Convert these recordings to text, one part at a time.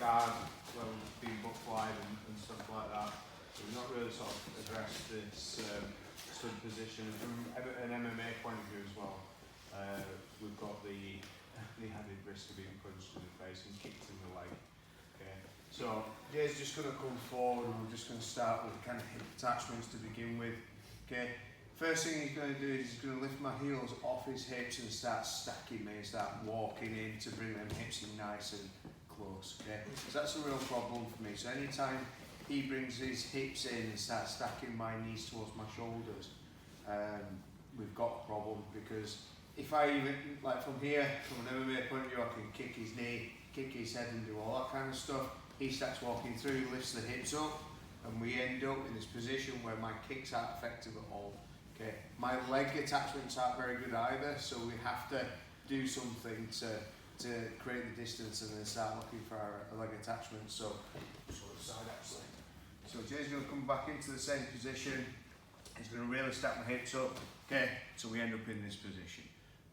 guard when we've been butt wide and stuff like that. So we've not really sort of addressed this stud position. From an MMA point of view as well, we've got the added risk of being punched in the face and kicked in the leg. Okay. So Jay's just going to come forward and we're just going to start with kind of hip attachments to begin with. Okay. First thing he's going to do is he's going to lift my heels off his hips and start stacking me and start walking in to bring them hips in nice and close. Okay, so that's a real problem for me. So anytime he brings his hips in and starts stacking my knees towards my shoulders, we've got a problem, because if I even, like from here, from an MMA point of view, I can kick his knee, kick his head and do all that kind of stuff. He starts walking through, lifts the hips up, and we end up in this position where my kicks aren't effective at all. Okay, my leg attachments aren't very good either, so we have to do something to create the distance and then start looking for our leg attachments. So, switch side actually. So Jay's going to come back into the same position. He's going to really stack my hips up. Okay, so we end up in this position.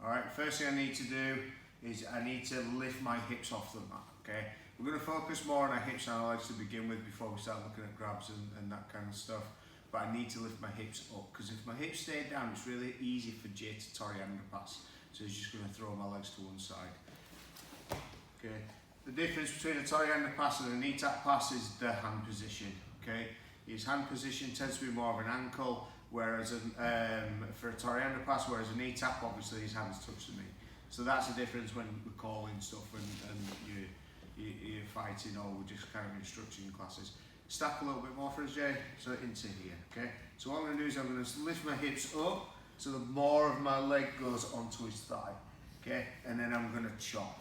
All right, first thing I need to do is I need to lift my hips off the mat. Okay, we're going to focus more on our hips and our legs to begin with before we start looking at grabs and that kind of stuff. But I need to lift my hips up, because if my hips stay down, it's really easy for Jay to Toriander pass. So he's just going to throw my legs to one side. Okay. The difference between a Toriander pass and a knee tap pass is the hand position. Okay. His hand position tends to be more of an ankle, whereas for a Toriander pass, whereas a knee tap, obviously his hands touch the knee. So that's the difference when we're calling stuff and you're fighting, or we're just kind of instructing classes. Stack a little bit more for us, Jay, so into here, okay? So what I'm going to do is I'm going to lift my hips up so that more of my leg goes onto his thigh, okay? And then I'm going to chop.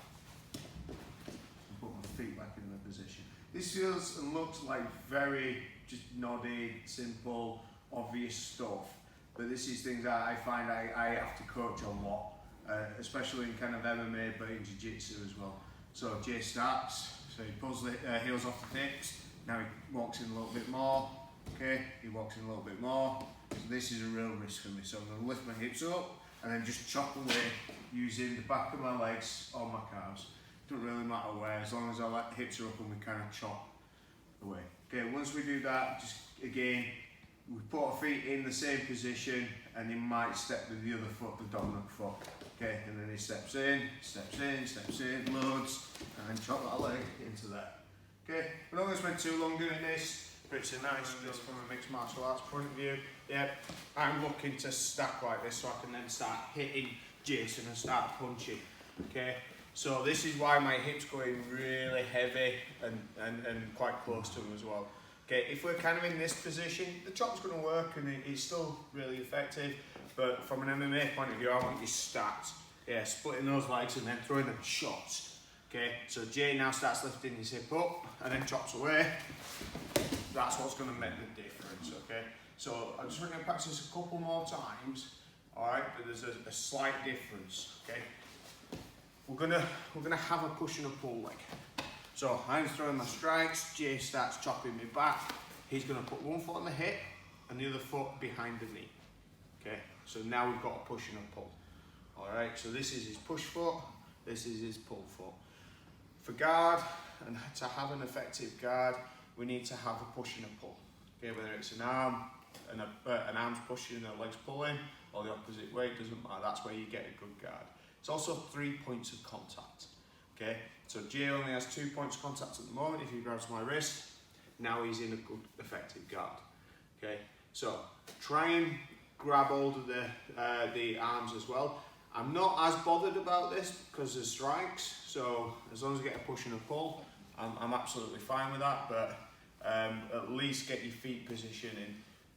And put my feet back in the position. This feels and looks like very just nodded, simple, obvious stuff, but this is things that I find I have to coach a lot, especially in kind of MMA, but in jiu-jitsu as well. So Jay starts, so he pulls the heels off the hips. Now he walks in a little bit more, okay, he walks in a little bit more. So this is a real risk for me. So I'm going to lift my hips up and then just chop away using the back of my legs or my calves. Doesn't really matter where, as long as our hips are up and we kind of chop away. Okay, once we do that, just again, we put our feet in the same position and he might step with the other foot, the dominant foot. Okay, and then he steps in, loads, and then chop that leg into there. Okay, we're not going to spend too long doing this, but it's a nice this from a mixed martial arts point of view. Yeah, I'm looking to stack like this so I can then start hitting Jason and start punching. Okay, so this is why my hips go in really heavy and quite close to him as well. Okay, if we're kind of in this position, the chop's going to work and it's still really effective, but from an MMA point of view, I want you stacked. Yeah, splitting those legs and then throwing them shots. Okay, so Jay now starts lifting his hip up and then chops away. That's what's going to make the difference, okay? So I'm just going to practice a couple more times, all right? But there's a slight difference, okay? We're gonna have a push and a pull leg. So I'm throwing my strikes. Jay starts chopping me back. He's going to put one foot on the hip and the other foot behind the knee. Okay, so now we've got a push and a pull. All right, so this is his push foot. This is his pull foot. For guard, and to have an effective guard, we need to have a push and a pull. Okay, whether it's an arm, and an arm's pushing and a leg's pulling, or the opposite way, it doesn't matter. That's where you get a good guard. It's also 3 points of contact. Okay, so Jay only has 2 points of contact at the moment. If he grabs my wrist, now he's in a good, effective guard. Okay, so try and grab hold of the arms as well. I'm not as bothered about this because there's strikes, so as long as I get a push and a pull, I'm absolutely fine with that, but at least get your feet positioned in,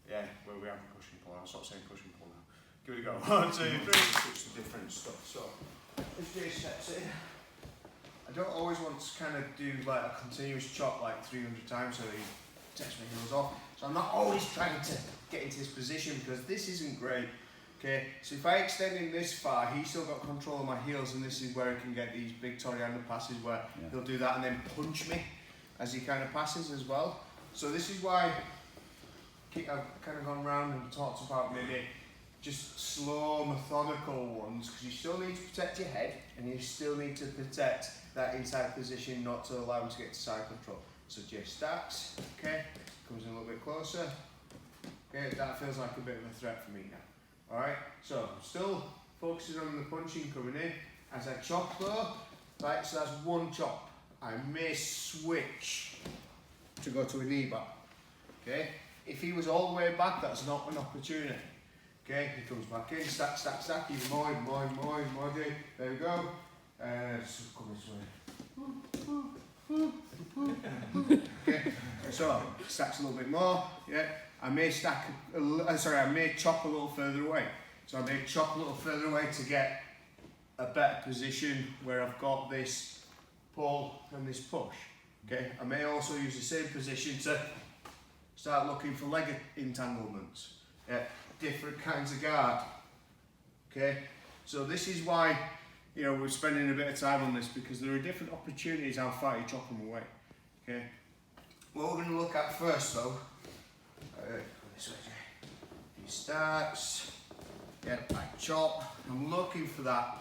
yeah, where we have a push and pull. I'll stop saying push and pull now. Give it a go. 1, 2, 3, it's different stuff. So, if Jay steps in, I don't always want to kind of do like a continuous chop like 300 times so he takes my heels off. So I'm not always trying to get into this position because this isn't great. Okay, so if I extend him this far, he's still got control of my heels, and this is where he can get these big Toriander passes where he'll do that and then punch me as he kind of passes as well. So this is why I've kind of gone around and talked about maybe just slow, methodical ones, because you still need to protect your head and you still need to protect that inside position, not to allow him to get to side control. So Jay starts, okay, comes in a little bit closer. Okay, that feels like a bit of a threat for me now. Alright, so I'm still focusing on the punching coming in. As I chop though, right, so that's one chop. I may switch to go to a knee bar. Okay, if he was all the way back, that's not an opportunity. Okay, he comes back in, stack, stack, stack, even more, Jay. There we go. So come this way. Okay, so stacks a little bit more. Yeah, I may stack. I may chop a little further away. So I may chop a little further away to get a better position where I've got this pull and this push. Okay, I may also use the same position to start looking for leg entanglements. Yeah, different kinds of guard. Okay, so this is why, you know, we're spending a bit of time on this, because there are different opportunities how far you chop them away. Okay, what we're going to look at first though, this way, he starts, yeah, I chop, I'm looking for that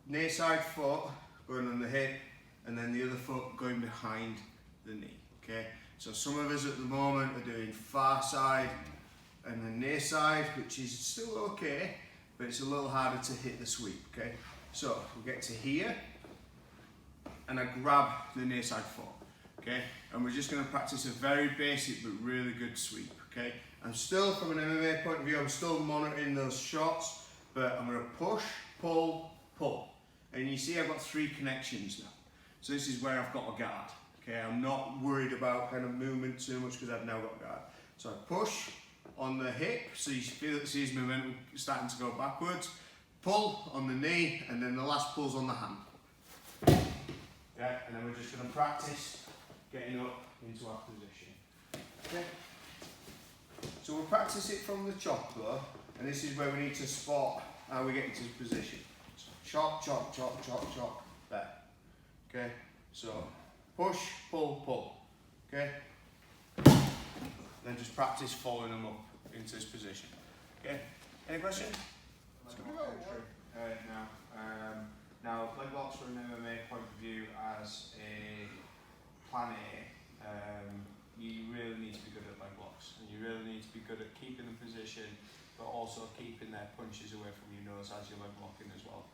near side foot going on the hip, and then the other foot going behind the knee. Okay, so some of us at the moment are doing far side and the near side, which is still okay, but it's a little harder to hit the sweep. Okay, so we get to here and I grab the near side foot. Okay, and we're just going to practice a very basic but really good sweep. Okay, I'm still, from an MMA point of view, I'm still monitoring those shots, but I'm going to push, pull, pull, and you see I've got 3 connections now. So this is where I've got a guard. Okay, I'm not worried about kind of movement too much because I've now got a guard. So I push on the hip, so you feel it, sees momentum starting to go backwards. Pull on the knee, and then the last pull's on the hand. Yeah, and then we're just going to practice getting up into our position. Okay. So we'll practice it from the chop though, and this is where we need to spot how we get into position. So chop, chop, chop, chop, chop, there. Okay, so push, pull, pull. Okay, then just practice following them up into this position. Okay, any questions? Now, leg locks from an MMA point of view as a plan A, you really need to be good at leg locks, and you really need to be good at keeping the position, but also keeping their punches away from your nose as you're leg locking as well.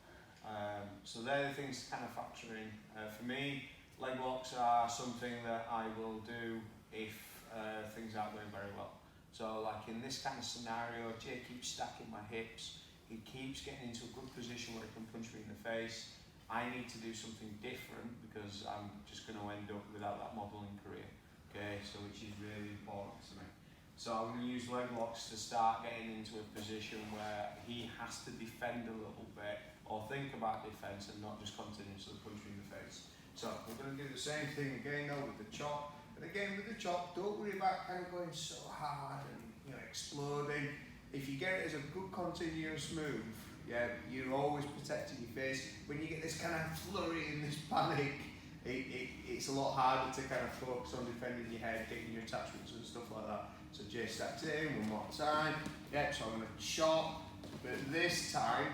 So they're the things to kind of factor in. For me, leg locks are something that I will do if things aren't going very well. So like in this kind of scenario, Jay keeps stacking my hips, he keeps getting into a good position where he can punch me in the face. I need to do something different because I'm just going to end up without that modelling career. Okay, so which is really important to me. So I'm going to use leg locks to start getting into a position where he has to defend a little bit or think about defence and not just continuously punch me in the face. So we're going to do the same thing again though with the chop. And again with the chop, don't worry about kind of going so hard and, you know, exploding. If you get it as a good continuous move, yeah, you're always protecting your face. When you get this kind of flurry and this panic, it's a lot harder to kind of focus on defending your head, getting your attachments and stuff like that. So Jay stacks in one more time. Yeah, so I'm going to chop, but this time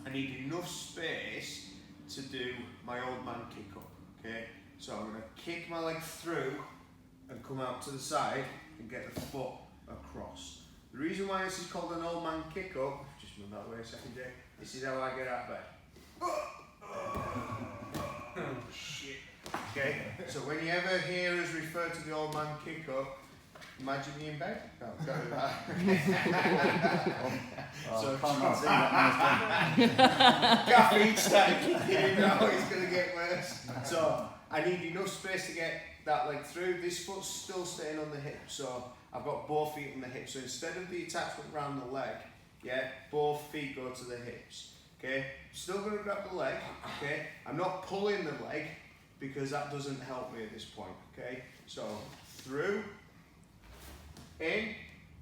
I need enough space to do my old man kick up. Okay, so I'm going to kick my leg through and come out to the side and get the foot across. The reason why this is called an old man kick up, just move that way a second, Jay. This is how I get out of bed. Oh, shit. Okay, so when you ever hear us refer to the old man kick up, imagine me in bed. No, don't do that. So can't see that. Caffeine started kicking in now, it's going to get worse. So I need enough space to get that leg through. This foot's still staying on the hip, so I've got both feet on the hip. So instead of the attachment around the leg, yeah, both feet go to the hips. Okay, still going to grab the leg. Okay, I'm not pulling the leg because that doesn't help me at this point. Okay, so through, in,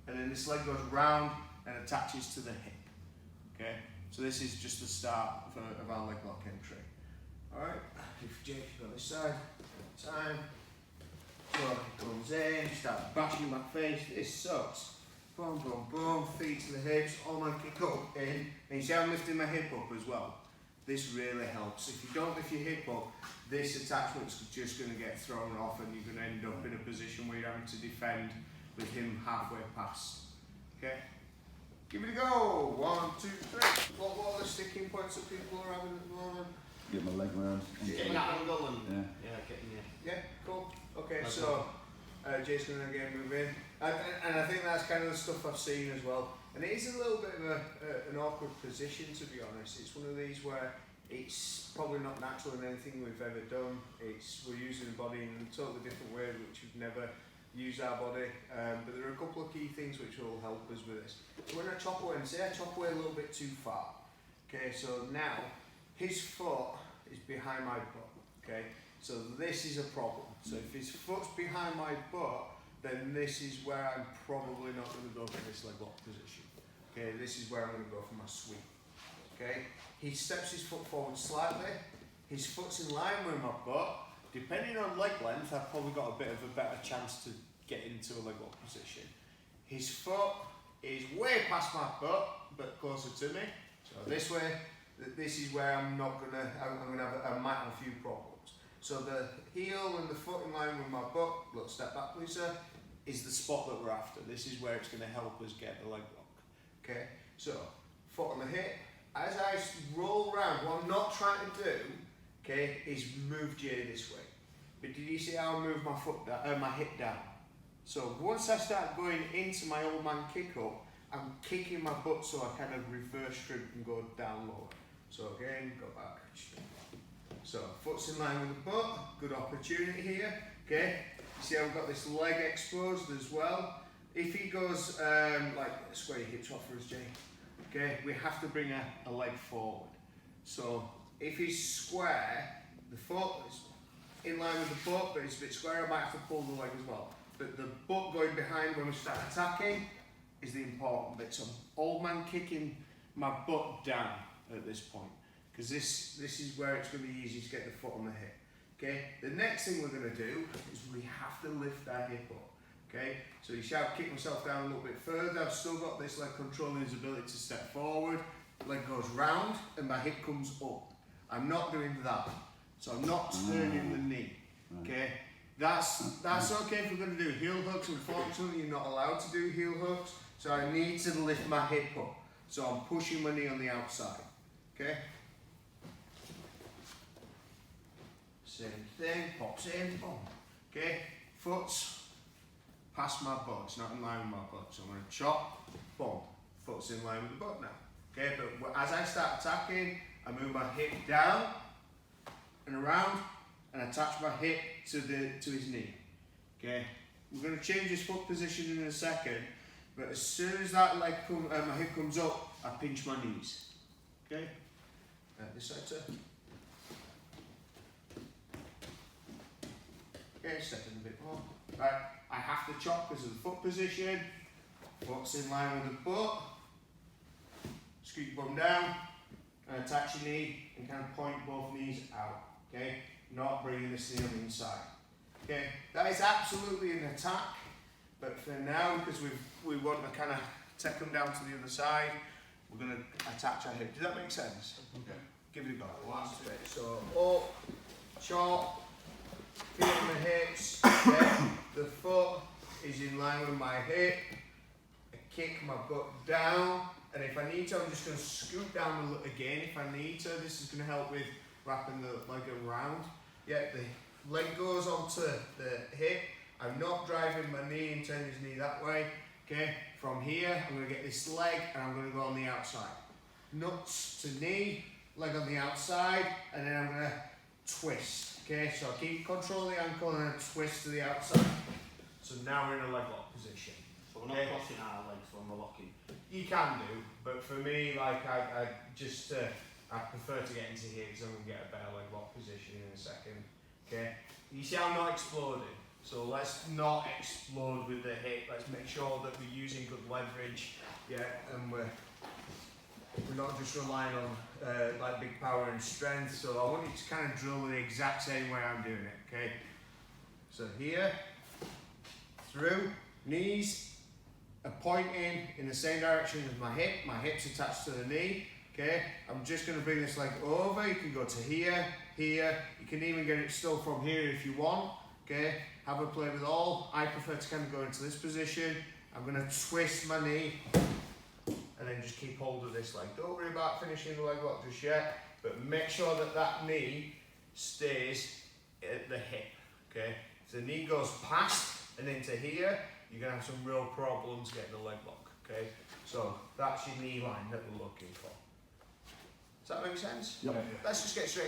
and then this leg goes round and attaches to the hip. Okay, so this is just the start of our leg lock entry. Alright, if Jake on this side, time. So it comes in, start bashing my face, this sucks. Boom, boom, boom, feet to the hips, all my kick up in. And you see I'm lifting my hip up as well. this really helps. If you don't lift your hip up, this attachment's just going to get thrown off and you're going to end up in a position where you're having to defend with him halfway past. Okay? Give it a go. 1, 2, 3. What are the sticking points that people are having at the moment? Get my leg round. Getting that angle and getting Yeah, cool. Okay, so Jay's going to again move in. And I think that's kind of the stuff I've seen as well. And it is a little bit of an awkward position, to be honest. It's one of these where it's probably not natural in anything we've ever done. We're using the body in a totally different way, which we've never used our body. But there are a couple of key things which will help us with this. So when I chop away, and say I chop away a little bit too far. Okay, so now his foot is behind my butt. Okay, so this is a problem. So if his foot's behind my butt, then this is where I'm probably not going to go for this leg lock position. Okay, this is where I'm going to go for my sweep. Okay, he steps his foot forward slightly. His foot's in line with my butt. Depending on leg length, I've probably got a bit of a better chance to get into a leg lock position. His foot is way past my butt, but closer to me. So this way, this is where I'm gonna have I might have a few problems. So the heel and the foot in line with my butt, little step back please sir, is the spot that we're after. This is where it's going to help us get the leg lock. Okay, so foot on the hip. As I roll around, what I'm not trying to do, okay, is move Jay this way. But did you see how I move my foot down, my hip down? So once I start going into my old man kick up, I'm kicking my butt so I kind of reverse strip and go down lower. So again, go back. So foot's in line with the butt, good opportunity here. Okay, you see how we've got this leg exposed as well. If he goes like square your hips off for us, Jay. Okay, we have to bring a leg forward. So if he's square, the foot is in line with the butt, but it's a bit square, I might have to pull the leg as well. But the butt going behind when we start attacking is the important bit. So old man kicking my butt down at this point, because this is where it's going to be easy to get the foot on the hip. Okay, the next thing we're going to do is we have to lift our hip up. Okay, so you see I've kicked myself down a little bit further. I've still got this leg controlling his ability to step forward. Leg goes round and my hip comes up. I'm not doing that. So I'm not turning the knee. Okay, that's okay if we're going to do heel hooks. Unfortunately, you're not allowed to do heel hooks. So I need to lift my hip up. So I'm pushing my knee on the outside. Okay. Same thing. Pops in. Boom. Okay. Foot's past my butt. It's not in line with my butt. So I'm going to chop. Boom. Foot's in line with the butt now. Okay. But as I start attacking, I move my hip down and around, and attach my hip to his knee. Okay. We're going to change his foot position in a second. But as soon as that leg my hip comes up, I pinch my knees. Okay? This side too. Okay, step in a bit more. Right, I have to chop because of the foot position. Foot's in line with the butt. Scoot your bum down and attach your knee and kind of point both knees out. Okay? Not bringing this knee on the inside. Okay? That is absolutely an attack. But for now, because we want to kind of take them down to the other side, we're going to attach our hip. Does that make sense? Okay. Give it a go. Last bit. So up, chop, feel on the hips. Yeah. The foot is in line with my hip. I kick my butt down, and if I need to, I'm just going to scoot down again. If I need to, this is going to help with wrapping the leg around. Yeah, the leg goes onto the hip. I'm not driving my knee and turning his knee that way. Okay, from here, I'm going to get this leg and I'm going to go on the outside. Nuts to knee, leg on the outside, and then I'm going to twist. Okay, so I keep control of the ankle and then twist to the outside. So now we're in a leg lock position. So we're not crossing our legs when we're locking. You can do, but for me, like I prefer to get into here because I'm going to get a better leg lock position in a second. Okay, you see I'm not exploding. So let's not explode with the hip. Let's make sure that we're using good leverage, yeah, and we're not just relying on like big power and strength. So I want you to kind of drill the exact same way I'm doing it. Okay. So here, through knees, a point in the same direction as my hip. My hip's attached to the knee. Okay, I'm just going to bring this leg over. You can go to here, here. You can even get it still from here if you want. Okay, have a play with all. I prefer to kind of go into this position. I'm going to twist my knee and then just keep hold of this leg. Don't worry about finishing the leg lock just yet, but make sure that that knee stays at the hip. Okay, if the knee goes past and into here, you're going to have some real problems getting the leg lock. Okay, so that's your knee line that we're looking for. Does that make sense? Yep. Let's just get straight